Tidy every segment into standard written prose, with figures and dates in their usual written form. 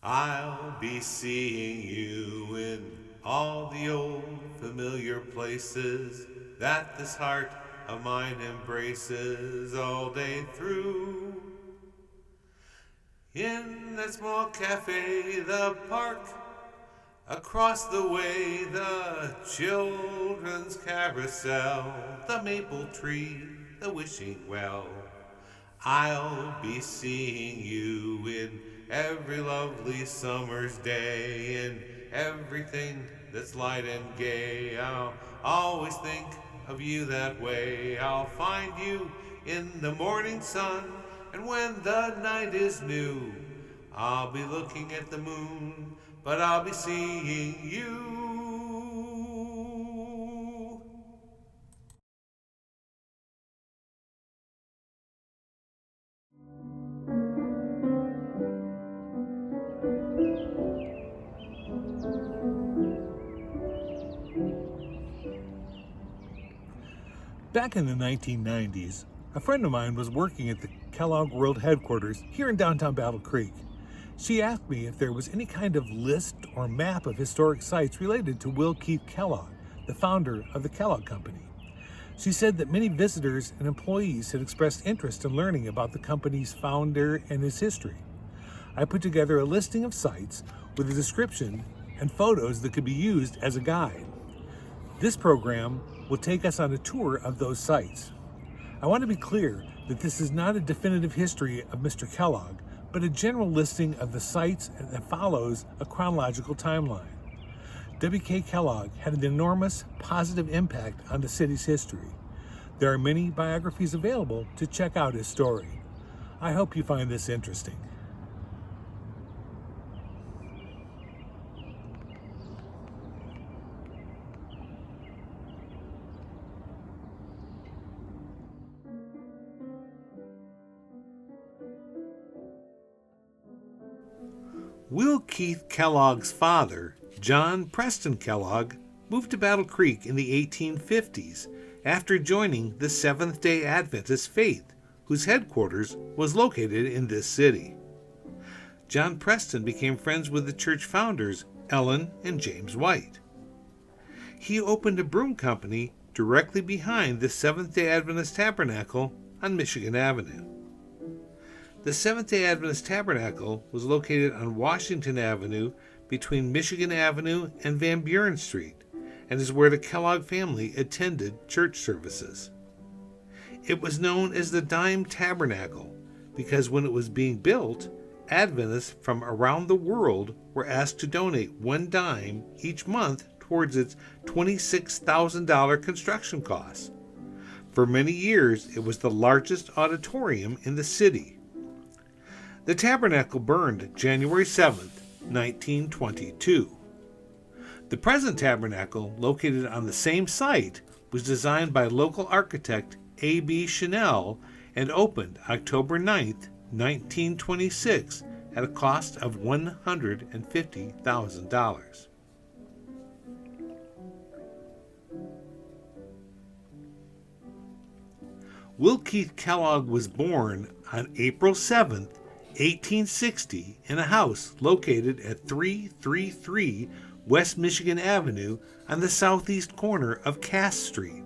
I'll be seeing you in all the old familiar places that this heart of mine embraces all day through. In that small cafe, the park, across the way, the children's carousel, the maple tree, the wishing well. I'll be seeing you in every lovely summer's day, in everything that's light and gay. I'll always think of you that way. I'll find you in the morning sun, and when the night is new, I'll be looking at the moon, but I'll be seeing you. Back in the 1990s, a friend of mine was working at the Kellogg World Headquarters here in downtown Battle Creek. She asked me if there was any kind of list or map of historic sites related to Will Keith Kellogg, the founder of the Kellogg Company. She said that many visitors and employees had expressed interest in learning about the company's founder and his history. I put together a listing of sites with a description and photos that could be used as a guide. This program will take us on a tour of those sites. I want to be clear that this is not a definitive history of Mr. Kellogg, but a general listing of the sites that follows a chronological timeline. W.K. Kellogg had an enormous positive impact on the city's history. There are many biographies available to check out his story. I hope you find this interesting. Will Keith Kellogg's father, John Preston Kellogg, moved to Battle Creek in the 1850s after joining the Seventh-day Adventist faith, whose headquarters was located in this city. John Preston became friends with the church founders Ellen and James White. He opened a broom company directly behind the Seventh-day Adventist Tabernacle on Michigan Avenue. The Seventh-day Adventist Tabernacle was located on Washington Avenue between Michigan Avenue and Van Buren Street, and is where the Kellogg family attended church services. It was known as the Dime Tabernacle because when it was being built, Adventists from around the world were asked to donate one dime each month towards its $26,000 construction costs. For many years, it was the largest auditorium in the city. The tabernacle burned January 7, 1922. The present tabernacle, located on the same site, was designed by local architect A.B. Chanel and opened October 9, 1926, at a cost of $150,000. Will Keith Kellogg was born on April 7, 1860, in a house located at 333 West Michigan Avenue on the southeast corner of Cass Street.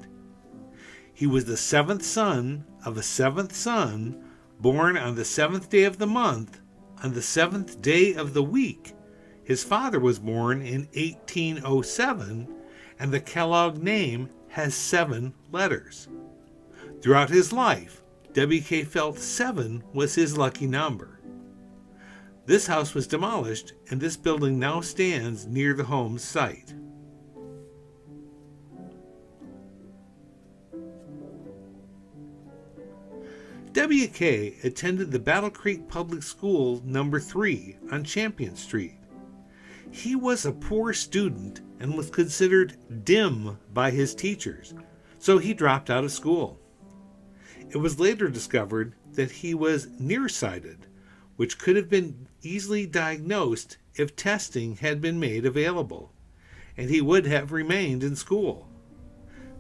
He was the seventh son of a seventh son, born on the seventh day of the month, on the seventh day of the week. His father was born in 1807, and the Kellogg name has 7 letters. Throughout his life, W.K. felt 7 was his lucky number. This house was demolished, and this building now stands near the home's site. W.K. attended the Battle Creek Public School No. 3 on Champion Street. He was a poor student and was considered dim by his teachers, so he dropped out of school. It was later discovered that he was nearsighted, which could have been easily diagnosed if testing had been made available, and he would have remained in school.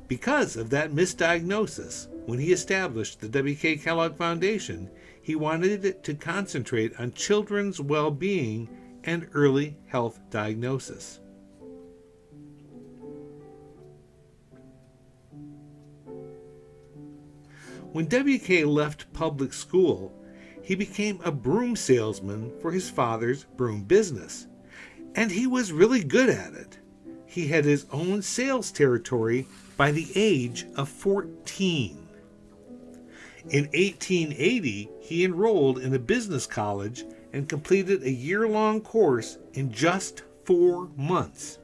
Because of that misdiagnosis, when he established the W.K. Kellogg Foundation, he wanted it to concentrate on children's well-being and early health diagnosis. When W.K. left public school, he became a broom salesman for his father's broom business, and he was really good at it. He had his own sales territory by the age of 14. In 1880, he enrolled in a business college and completed a year-long course in just 4 months.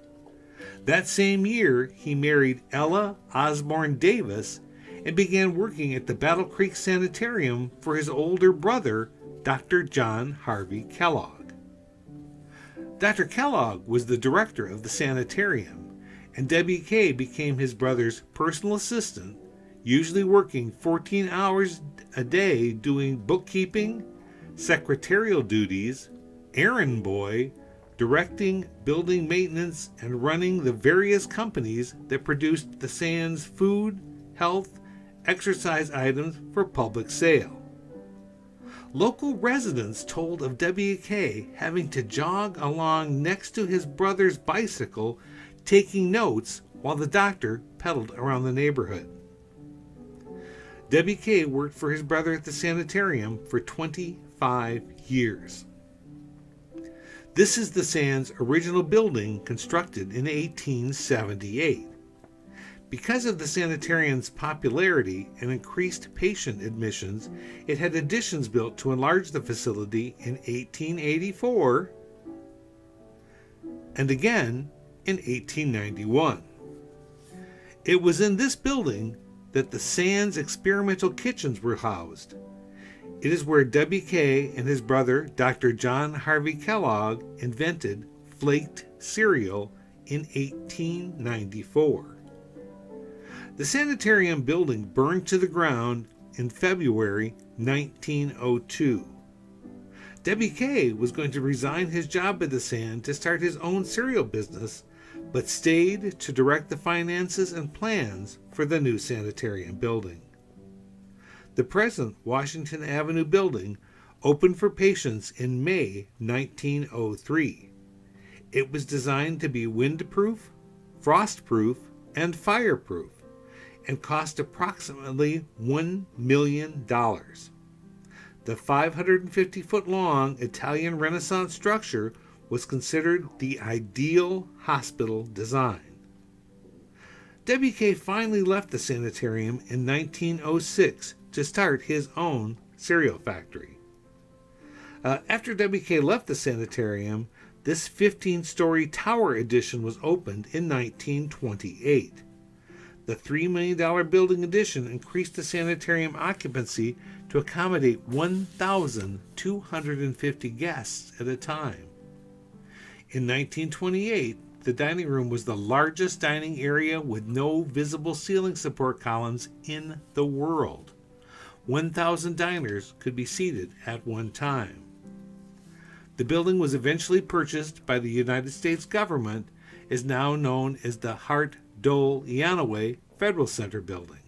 That same year, he married Ella Osborne Davis and began working at the Battle Creek Sanitarium for his older brother, Dr. John Harvey Kellogg. Dr. Kellogg was the director of the sanitarium, and W.K. became his brother's personal assistant, usually working 14 hours a day doing bookkeeping, secretarial duties, errand boy, directing building maintenance, and running the various companies that produced the Sands food, health, exercise items for public sale. Local residents told of W.K. having to jog along next to his brother's bicycle, taking notes while the doctor pedaled around the neighborhood. W.K. worked for his brother at the sanitarium for 25 years. This is the Sands' original building, constructed in 1878. Because of the sanitarium's popularity and increased patient admissions, it had additions built to enlarge the facility in 1884 and again in 1891. It was in this building that the Sands experimental kitchens were housed. It is where W.K. and his brother, Dr. John Harvey Kellogg, invented flaked cereal in 1894. The sanitarium building burned to the ground in February 1902. W.K. was going to resign his job at the Sand to start his own cereal business, but stayed to direct the finances and plans for the new sanitarium building. The present Washington Avenue building opened for patients in May 1903. It was designed to be windproof, frostproof, and fireproof, and cost approximately $1 million. The 550-foot-long Italian Renaissance structure was considered the ideal hospital design. W.K. finally left the sanitarium in 1906 to start his own cereal factory. After W.K. left the sanitarium, this 15-story tower addition was opened in 1928. The $3 million building addition increased the sanitarium occupancy to accommodate 1,250 guests at a time. In 1928, the dining room was the largest dining area with no visible ceiling support columns in the world. 1,000 diners could be seated at one time. The building was eventually purchased by the United States government, is now known as the Hart Dole Ianaway Federal Center building.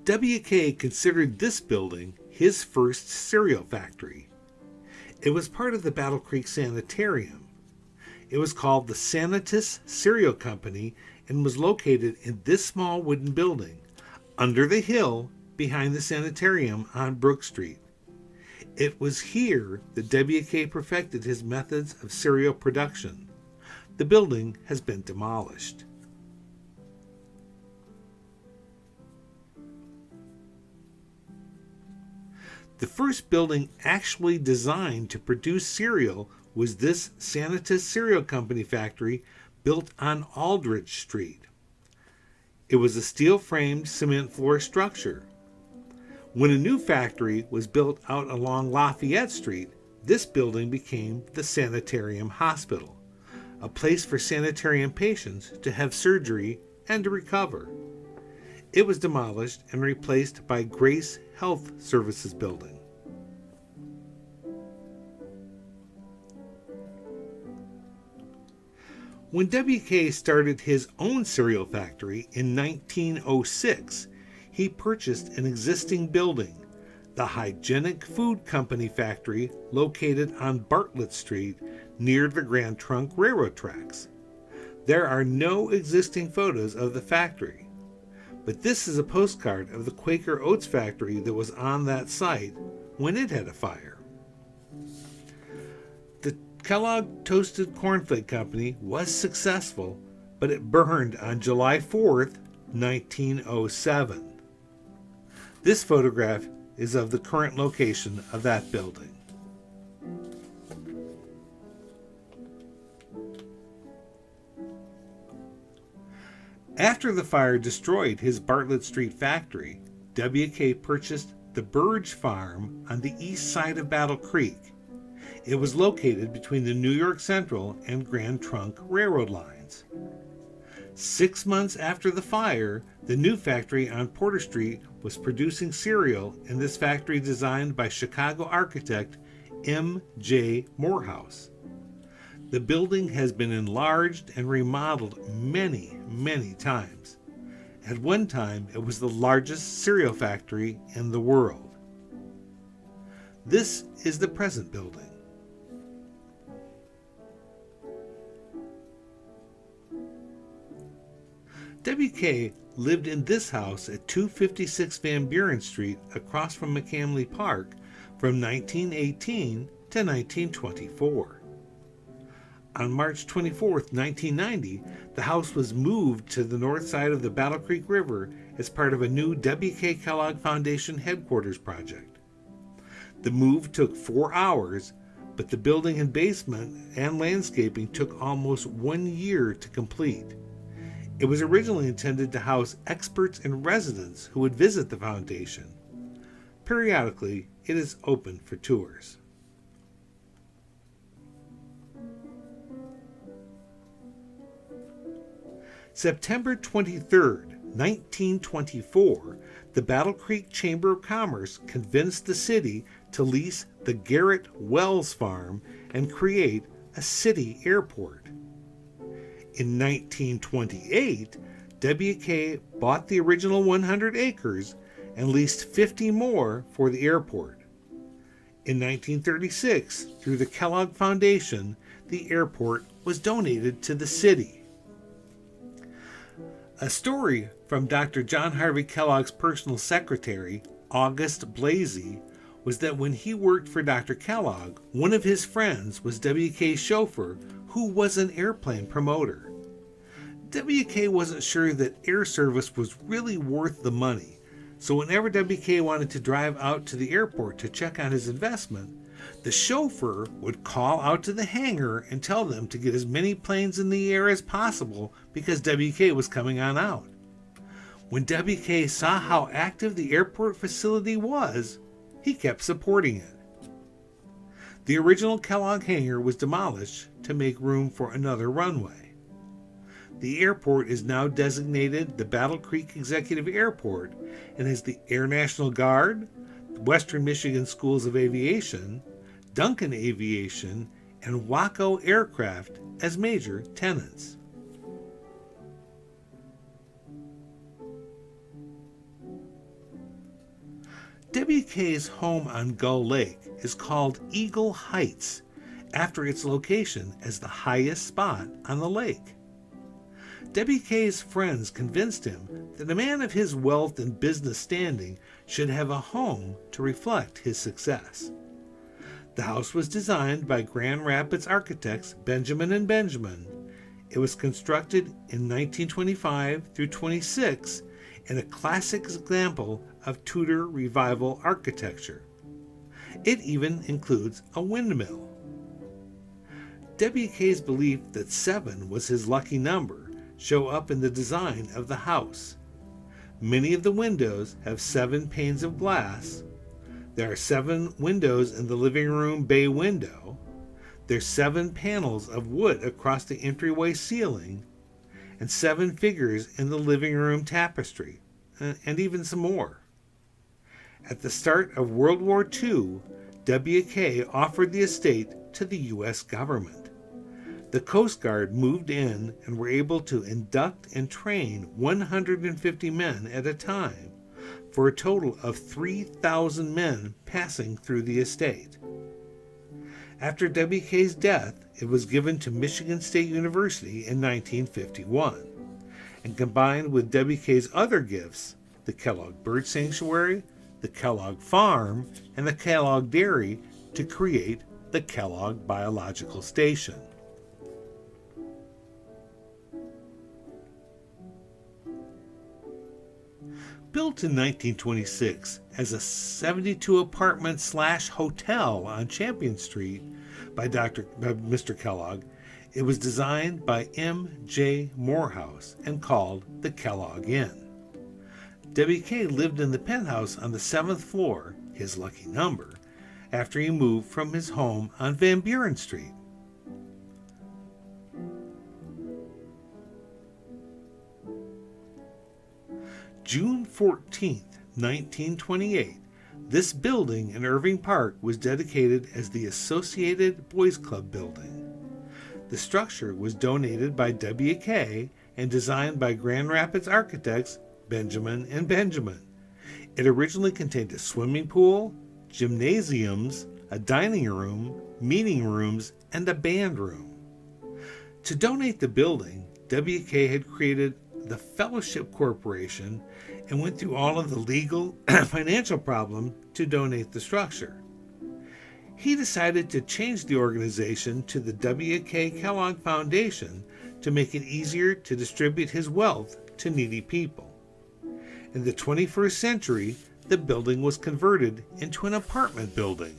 W.K. considered this building his first cereal factory. It was part of the Battle Creek Sanitarium. It was called the Sanitas Cereal Company and was located in this small wooden building, under the hill behind the sanitarium on Brook Street. It was here that W.K. perfected his methods of cereal production. The building has been demolished. The first building actually designed to produce cereal was this Sanitas Cereal Company factory built on Aldrich Street. It was a steel-framed cement floor structure. When a new factory was built out along Lafayette Street, this building became the Sanitarium Hospital, a place for sanitarium patients to have surgery and to recover. It was demolished and replaced by Grace Health Services Building. When W.K. started his own cereal factory in 1906, he purchased an existing building, the Hygienic Food Company factory located on Bartlett Street near the Grand Trunk Railroad tracks. There are no existing photos of the factory, but this is a postcard of the Quaker Oats factory that was on that site when it had a fire. The Kellogg Toasted Cornflake Company was successful, but it burned on July 4th, 1907. This photograph is of the current location of that building. After the fire destroyed his Bartlett Street factory, W.K. purchased the Burge Farm on the east side of Battle Creek. It was located between the New York Central and Grand Trunk Railroad lines. 6 months after the fire, the new factory on Porter Street was producing cereal in this factory designed by Chicago architect M.J. Morehouse. The building has been enlarged and remodeled many, many times. At one time, it was the largest cereal factory in the world. This is the present building. W.K. lived in this house at 256 Van Buren Street across from McCamley Park from 1918 to 1924. On March 24, 1990, the house was moved to the north side of the Battle Creek River as part of a new W.K. Kellogg Foundation headquarters project. The move took 4 hours, but the building and basement and landscaping took almost 1 year to complete. It was originally intended to house experts and residents who would visit the foundation. Periodically, it is open for tours. September 23, 1924, the Battle Creek Chamber of Commerce convinced the city to lease the Garrett Wells Farm and create a city airport. In 1928, W.K. bought the original 100 acres and leased 50 more for the airport. In 1936, through the Kellogg Foundation, the airport was donated to the city. A story from Dr. John Harvey Kellogg's personal secretary, August Blasey, was that when he worked for Dr. Kellogg, one of his friends was W.K.'s chauffeur, who was an airplane promoter. W.K. wasn't sure that air service was really worth the money, so whenever W.K. wanted to drive out to the airport to check on his investment, the chauffeur would call out to the hangar and tell them to get as many planes in the air as possible because W.K. was coming on out. When W.K. saw how active the airport facility was, he kept supporting it. The original Kellogg hangar was demolished to make room for another runway. The airport is now designated the Battle Creek Executive Airport and has the Air National Guard, the Western Michigan Schools of Aviation, Duncan Aviation, and Waco Aircraft as major tenants. W.K.'s home on Gull Lake is called Eagle Heights, after its location as the highest spot on the lake. W.K.'s friends convinced him that a man of his wealth and business standing should have a home to reflect his success. The house was designed by Grand Rapids architects Benjamin and Benjamin. It was constructed in 1925 through 26 and a classic example of Tudor Revival architecture. It even includes a windmill. W.K.'s belief that 7 was his lucky number show up in the design of the house. Many of the windows have 7 panes of glass. There are 7 windows in the living room bay window. There's 7 panels of wood across the entryway ceiling, and 7 figures in the living room tapestry, and even some more. At the start of World War II, W.K. offered the estate to the U.S. government. The Coast Guard moved in and were able to induct and train 150 men at a time, for a total of 3,000 men passing through the estate. After WK's death, it was given to Michigan State University in 1951, and combined with WK's other gifts, the Kellogg Bird Sanctuary, the Kellogg Farm, and the Kellogg Dairy, to create the Kellogg Biological Station. Built in 1926 as a 72-apartment/hotel on Champion Street by Mr. Kellogg, it was designed by M.J. Morehouse and called the Kellogg Inn. W.K. lived in the penthouse on the 7th floor, his lucky number, after he moved from his home on Van Buren Street. June 14, 1928, this building in Irving Park was dedicated as the Associated Boys Club building. The structure was donated by W.K. and designed by Grand Rapids architects Benjamin and Benjamin. It originally contained a swimming pool, gymnasiums, a dining room, meeting rooms, and a band room. To donate the building, W.K. had created the Fellowship Corporation and went through all of the legal and financial problem to donate the structure. He decided to change the organization to the W.K. Kellogg Foundation to make it easier to distribute his wealth to needy people. In the 21st century, the building was converted into an apartment building.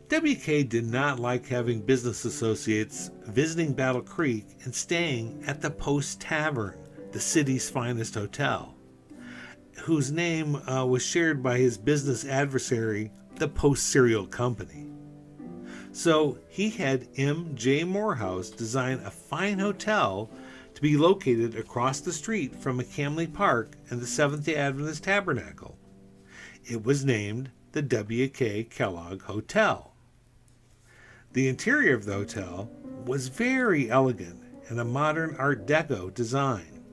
W.K. did not like having business associates visiting Battle Creek and staying at the Post Tavern, the city's finest hotel, whose name was shared by his business adversary, the Post Cereal Company. So he had M.J. Morehouse design a fine hotel to be located across the street from McCamley Park and the Seventh-day Adventist Tabernacle. It was named the W.K. Kellogg Hotel. The interior of the hotel was very elegant and a modern Art Deco design.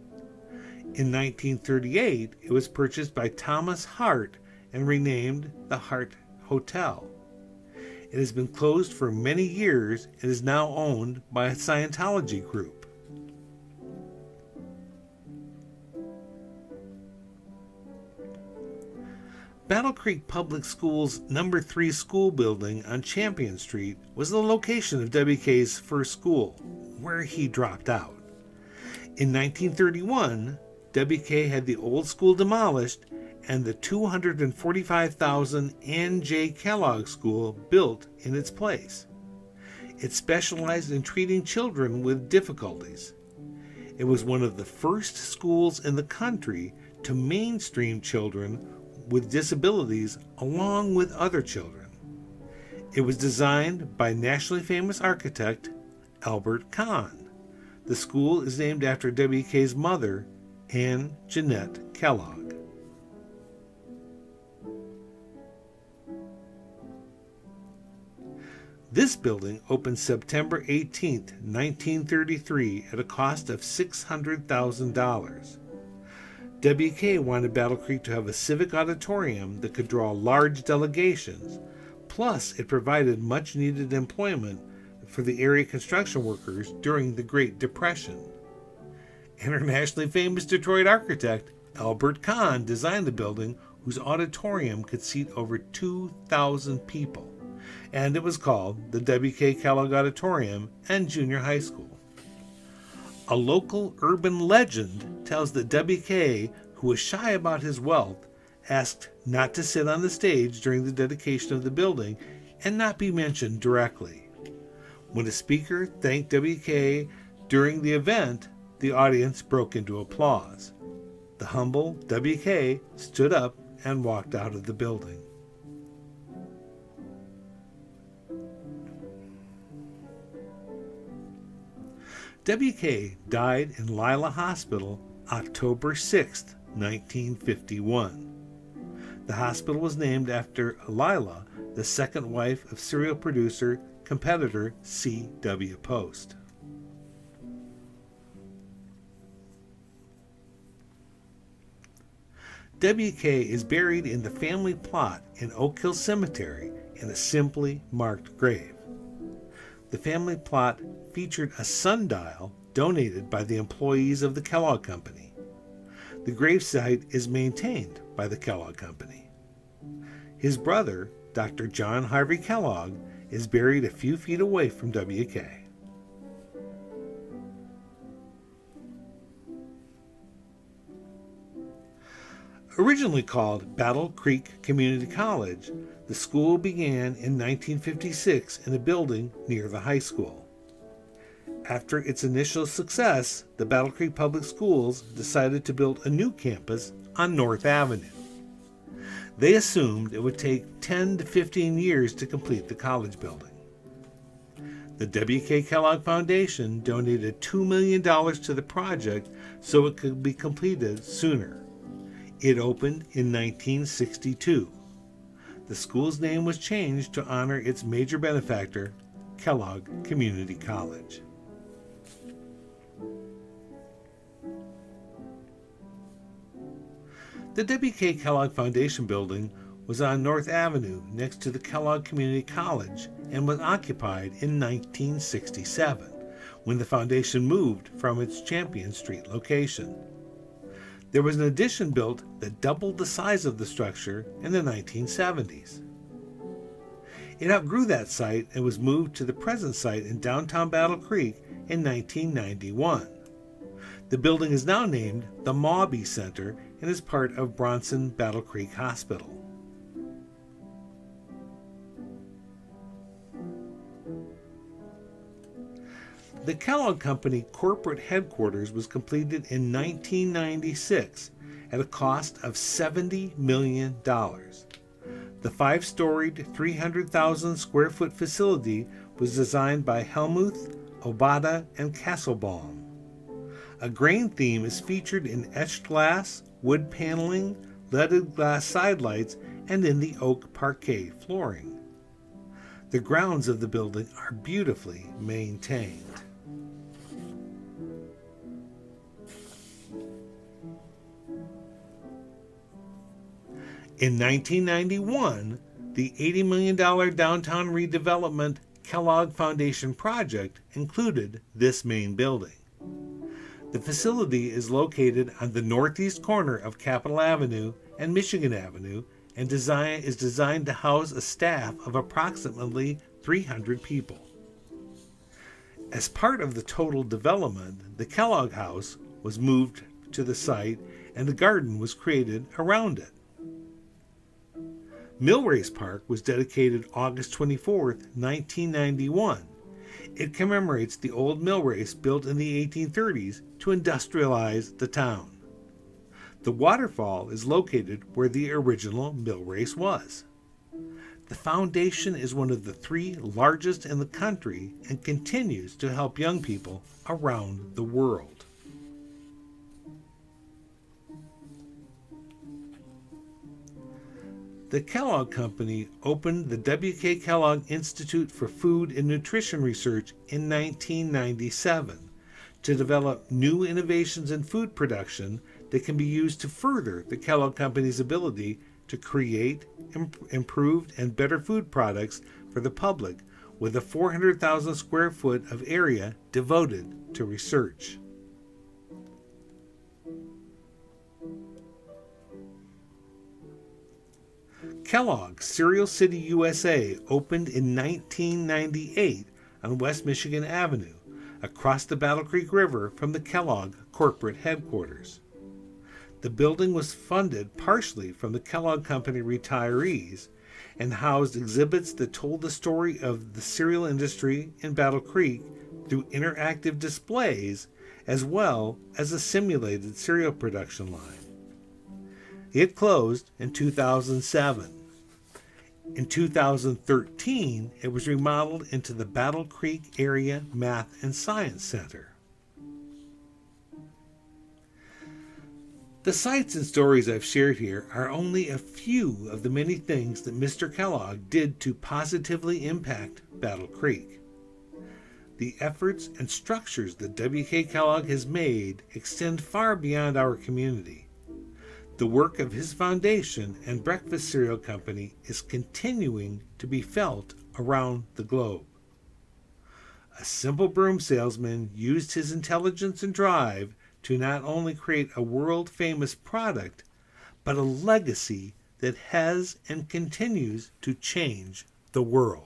In 1938, it was purchased by Thomas Hart and renamed the Hart Hotel. It has been closed for many years and is now owned by a Scientology group. Battle Creek Public Schools' No. 3 school building on Champion Street was the location of W.K.'s first school, where he dropped out. In 1931, W.K. had the old school demolished and the $245,000 N.J. Kellogg School built in its place. It specialized in treating children with difficulties. It was one of the first schools in the country to mainstream children with disabilities along with other children. It was designed by nationally famous architect Albert Kahn. The school is named after W.K.'s mother, Anne Jeanette Kellogg. This building opened September 18, 1933 at a cost of $600,000. W.K. wanted Battle Creek to have a civic auditorium that could draw large delegations, plus it provided much-needed employment for the area construction workers during the Great Depression. Internationally famous Detroit architect Albert Kahn designed the building, whose auditorium could seat over 2,000 people, and it was called the W.K. Kellogg Auditorium and Junior High School. A local urban legend tells that W.K., who was shy about his wealth, asked not to sit on the stage during the dedication of the building and not be mentioned directly. When a speaker thanked W.K. during the event, the audience broke into applause. The humble W.K. stood up and walked out of the building. W.K. died in Lila Hospital October 6, 1951. The hospital was named after Lila, the second wife of serial producer competitor C.W. Post. WK is buried in the family plot in Oak Hill Cemetery in a simply marked grave. The family plot featured a sundial donated by the employees of the Kellogg Company. The gravesite is maintained by the Kellogg Company. His brother, Dr. John Harvey Kellogg, is buried a few feet away from WK. Originally called Battle Creek Community College, the school began in 1956 in a building near the high school. After its initial success, the Battle Creek Public Schools decided to build a new campus on North Avenue. They assumed it would take 10 to 15 years to complete the college building. The W.K. Kellogg Foundation donated $2 million to the project so it could be completed sooner. It opened in 1962. The school's name was changed to honor its major benefactor, Kellogg Community College. The W.K. Kellogg Foundation building was on North Avenue next to the Kellogg Community College and was occupied in 1967 when the foundation moved from its Champion Street location. There was an addition built that doubled the size of the structure in the 1970s. It outgrew that site and was moved to the present site in downtown Battle Creek in 1991. The building is now named the Mawby Center and is part of Bronson Battle Creek Hospital. The Kellogg Company corporate headquarters was completed in 1996 at a cost of $70 million. The 5-storied, 300,000 square foot facility was designed by Helmuth, Obata, and Kasselbaum. A grain theme is featured in etched glass, wood paneling, leaded glass sidelights, and in the oak parquet flooring. The grounds of the building are beautifully maintained. In 1991, the $80 million downtown redevelopment Kellogg Foundation project included this main building. The facility is located on the northeast corner of Capitol Avenue and Michigan Avenue and is designed to house a staff of approximately 300 people. As part of the total development, the Kellogg House was moved to the site and a garden was created around it. Millrace Park was dedicated August 24, 1991. It commemorates the old mill race built in the 1830s to industrialize the town. The waterfall is located where the original mill race was. The foundation is one of the 3 largest in the country and continues to help young people around the world. The Kellogg Company opened the W.K. Kellogg Institute for Food and Nutrition Research in 1997 to develop new innovations in food production that can be used to further the Kellogg Company's ability to create improved and better food products for the public with a 400,000 square foot of area devoted to research. Kellogg Cereal City, USA opened in 1998 on West Michigan Avenue, across the Battle Creek River from the Kellogg corporate headquarters. The building was funded partially from the Kellogg Company retirees and housed exhibits that told the story of the cereal industry in Battle Creek through interactive displays as well as a simulated cereal production line. It closed in 2007. In 2013, it was remodeled into the Battle Creek Area Math and Science Center. The sights and stories I've shared here are only a few of the many things that Mr. Kellogg did to positively impact Battle Creek. The efforts and structures that W.K. Kellogg has made extend far beyond our community. The work of his foundation and breakfast cereal company is continuing to be felt around the globe. A simple broom salesman used his intelligence and drive to not only create a world-famous product, but a legacy that has and continues to change the world.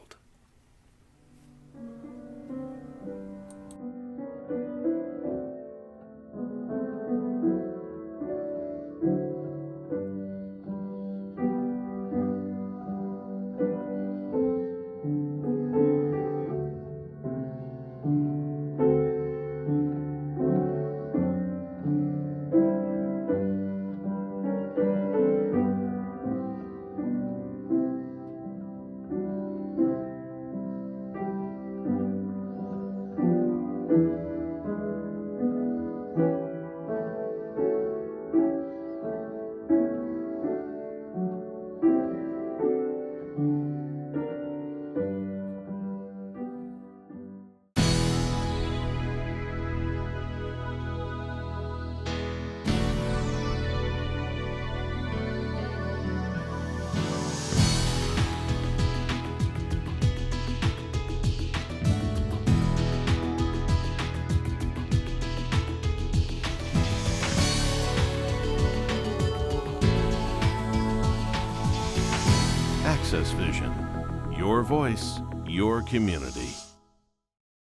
Access Vision. Your voice, your community.